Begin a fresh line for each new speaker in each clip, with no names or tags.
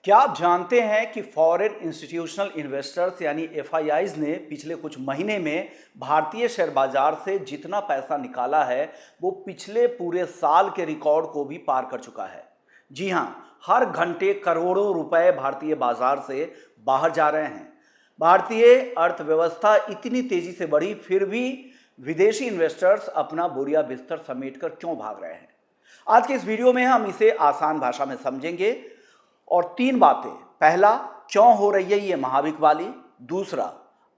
क्या आप जानते हैं कि फॉरेन इंस्टीट्यूशनल इन्वेस्टर्स यानी एफआईआईज ने पिछले कुछ महीने में भारतीय शेयर बाजार से जितना पैसा निकाला है वो पिछले पूरे साल के रिकॉर्ड को भी पार कर चुका है। जी हां, हर घंटे करोड़ों रुपए भारतीय बाजार से बाहर जा रहे हैं। भारतीय अर्थव्यवस्था इतनी तेजी से बढ़ी फिर भी विदेशी इन्वेस्टर्स अपना बोरिया बिस्तर समेटकर क्यों भाग रहे हैं। आज के इस वीडियो में हम इसे आसान भाषा में समझेंगे और तीन बातें। पहला, क्यों हो रही है ये महाबिकवाली। दूसरा,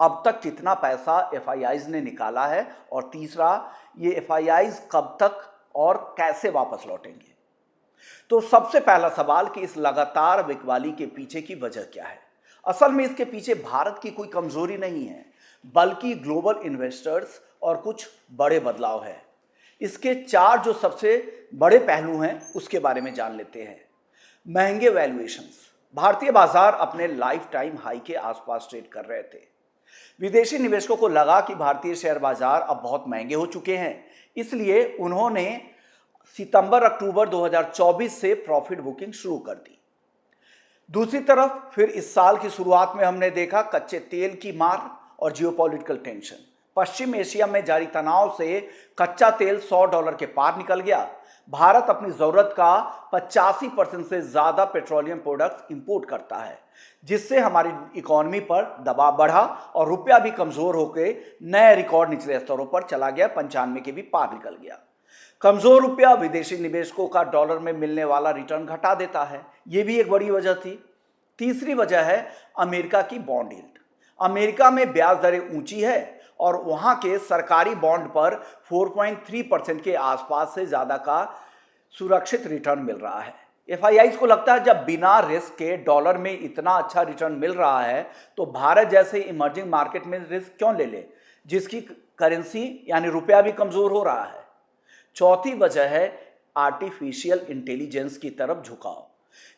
अब तक कितना पैसा एफआईआईज ने निकाला है। और तीसरा, ये एफआईआईज कब तक और कैसे वापस लौटेंगे। तो सबसे पहला सवाल कि इस लगातार बिकवाली के पीछे की वजह क्या है। असल में इसके पीछे भारत की कोई कमजोरी नहीं है, बल्कि ग्लोबल इन्वेस्टर्स और कुछ बड़े बदलाव है। इसके चार जो सबसे बड़े पहलू हैं उसके बारे में जान लेते हैं। महंगे वैल्यूएशंस। भारतीय बाजार अपने लाइफ टाइम हाई के आसपास ट्रेड कर रहे थे। विदेशी निवेशकों को लगा कि भारतीय शेयर बाजार अब बहुत महंगे हो चुके हैं, इसलिए उन्होंने सितंबर-अक्टूबर 2024 से प्रॉफिट बुकिंग शुरू कर दी। दूसरी तरफ फिर इस साल की शुरुआत में हमने देखा कच्चे तेल की मार और जियोपॉलिटिकल टेंशन। पश्चिम एशिया में जारी तनाव से कच्चा तेल $100 के पार निकल गया। भारत अपनी जरूरत का 85% से ज्यादा पेट्रोलियम प्रोडक्ट्स इंपोर्ट करता है, जिससे हमारी इकोनॉमी पर दबाव बढ़ा और रुपया भी कमजोर होकर नए रिकॉर्ड निचले स्तरों पर चला गया, 95 के भी पार निकल गया। कमजोर रुपया विदेशी निवेशकों का डॉलर में मिलने वाला रिटर्न घटा देता है, यह भी एक बड़ी वजह थी। तीसरी वजह है अमेरिका की बॉन्ड यील्ड। अमेरिका में ब्याज दरें ऊंची है और वहां के सरकारी बॉन्ड पर 4.3% के आसपास से ज्यादा का सुरक्षित रिटर्न मिल रहा है। एफआईआईज को लगता है जब बिना रिस्क के डॉलर में इतना अच्छा रिटर्न मिल रहा है तो भारत जैसे इमर्जिंग मार्केट में रिस्क क्यों ले जिसकी करेंसी यानी रुपया भी कमजोर हो रहा है। चौथी वजह है आर्टिफिशियल इंटेलिजेंस की तरफ झुकाव।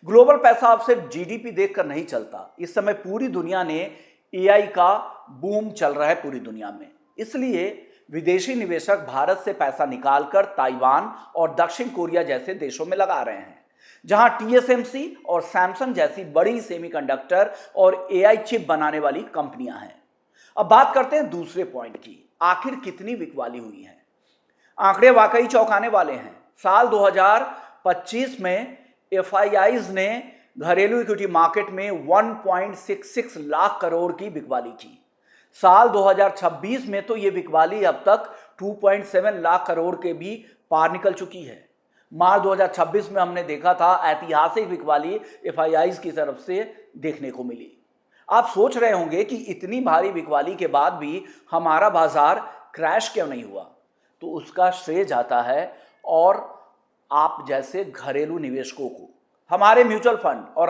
ग्लोबल पैसा अब सिर्फ जीडीपी देखकर नहीं चलता। इस समय पूरी दुनिया ने एआई का बूम चल रहा है पूरी दुनिया में, इसलिए विदेशी निवेशक भारत से पैसा निकालकर ताइवान और दक्षिण कोरिया जैसे देशों में लगा रहे हैं, जहां टीएसएमसी और सैमसंग जैसी बड़ी सेमीकंडक्टर और एआई चिप बनाने वाली कंपनियां हैं। अब बात करते हैं दूसरे पॉइंट की, आखिर कितनी बिकवाली हुई है। आंकड़े वाकई चौंकाने वाले हैं। साल 2025 में एफआईआईज ने घरेलू इक्विटी मार्केट में 1.66 लाख करोड़ की बिकवाली की। साल 2026 में तो ये बिकवाली अब तक 2.7 लाख करोड़ के भी पार निकल चुकी है। मार्च 2026 में हमने देखा था ऐतिहासिक बिकवाली एफआईआईज की तरफ से देखने को मिली। आप सोच रहे होंगे कि इतनी भारी बिकवाली के बाद भी हमारा बाजार क्रैश क्यों नहीं हुआ, तो उसका श्रेय जाता है और आप जैसे घरेलू निवेशकों को। हमारे म्यूचुअल फंड और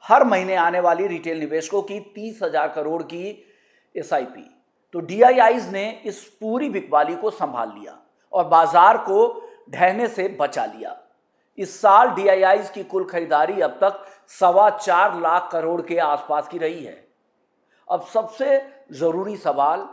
हर महीने आने वाली रिटेल निवेशकों की 30,000 करोड़ की एसआईपी, तो डीआईआईज ने इस पूरी बिकवाली को संभाल लिया और बाजार को ढहने से बचा लिया। इस साल डीआईआईज की कुल खरीदारी अब तक 4.25 लाख करोड़ के आसपास की रही है। अब सबसे जरूरी सवाल,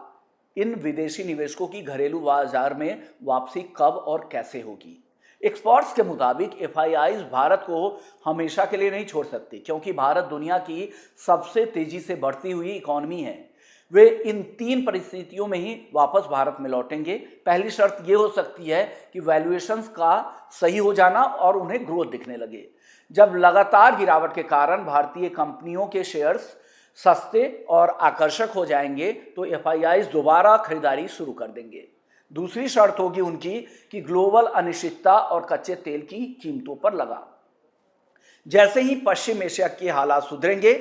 इन विदेशी निवेशकों की घरेलू बाजार में वापसी कब और कैसे होगी। एक्सपर्ट्स के मुताबिक एफआईआईज भारत को हमेशा के लिए नहीं छोड़ सकती, क्योंकि भारत दुनिया की सबसे तेजी से बढ़ती हुई इकोनॉमी है। वे इन तीन परिस्थितियों में ही वापस भारत में लौटेंगे। पहली शर्त यह हो सकती है कि वैल्यूएशंस का सही हो जाना और उन्हें ग्रोथ दिखने लगे। जब लगातार गिरावट के कारण भारतीय कंपनियों के शेयर्स सस्ते और आकर्षक हो जाएंगे तो एफआईआईज दोबारा खरीदारी शुरू कर देंगे। दूसरी शर्त होगी उनकी कि ग्लोबल अनिश्चितता और कच्चे तेल की कीमतों पर लगाम। जैसे ही पश्चिम एशिया के हालात सुधरेंगे,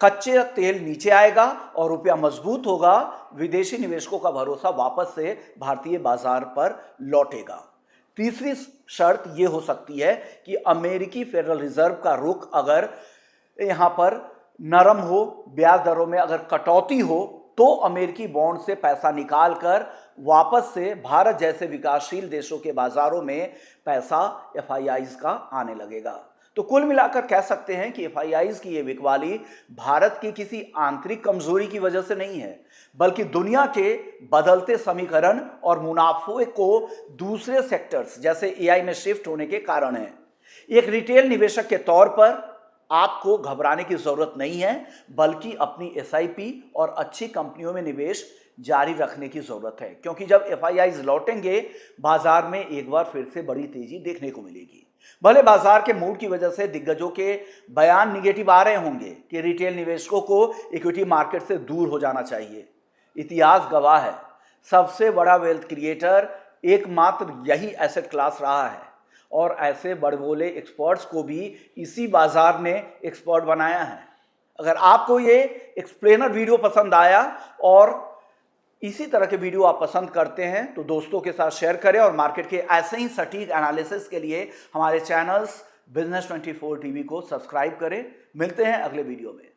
कच्चे तेल नीचे आएगा और रुपया मजबूत होगा, विदेशी निवेशकों का भरोसा वापस से भारतीय बाजार पर लौटेगा। तीसरी शर्त यह हो सकती है कि अमेरिकी फेडरल रिजर्व का रुख अगर यहां पर नरम हो, ब्याज दरों में अगर कटौती हो, तो अमेरिकी बॉन्ड से पैसा निकालकर वापस से भारत जैसे विकासशील देशों के बाजारों में पैसा एफआईआईज का आने लगेगा। तो कुल मिलाकर कह सकते हैं कि एफआईआईज की यह बिकवाली भारत की किसी आंतरिक कमजोरी की वजह से नहीं है, बल्कि दुनिया के बदलते समीकरण और मुनाफे को दूसरे सेक्टर्स जैसे एआई में शिफ्ट होने के कारण है। एक रिटेल निवेशक के तौर पर आपको घबराने की जरूरत नहीं है, बल्कि अपनी एसआईपी और अच्छी कंपनियों में निवेश जारी रखने की जरूरत है, क्योंकि जब एफआईआईज लौटेंगे बाजार में एक बार फिर से बड़ी तेजी देखने को मिलेगी। भले बाजार के मूड की वजह से दिग्गजों के बयान निगेटिव आ रहे होंगे कि रिटेल निवेशकों को इक्विटी मार्केट से दूर हो जाना चाहिए, इतिहास गवाह है सबसे बड़ा वेल्थ क्रिएटर एकमात्र यही एसेट क्लास रहा है, और ऐसे बड़बोले एक्सपर्ट्स को भी इसी बाजार ने एक्सपर्ट बनाया है। अगर आपको ये एक्सप्लेनर वीडियो पसंद आया और इसी तरह के वीडियो आप पसंद करते हैं तो दोस्तों के साथ शेयर करें, और मार्केट के ऐसे ही सटीक एनालिसिस के लिए हमारे चैनल्स बिजनेस 24 टीवी को सब्सक्राइब करें। मिलते हैं अगले वीडियो में।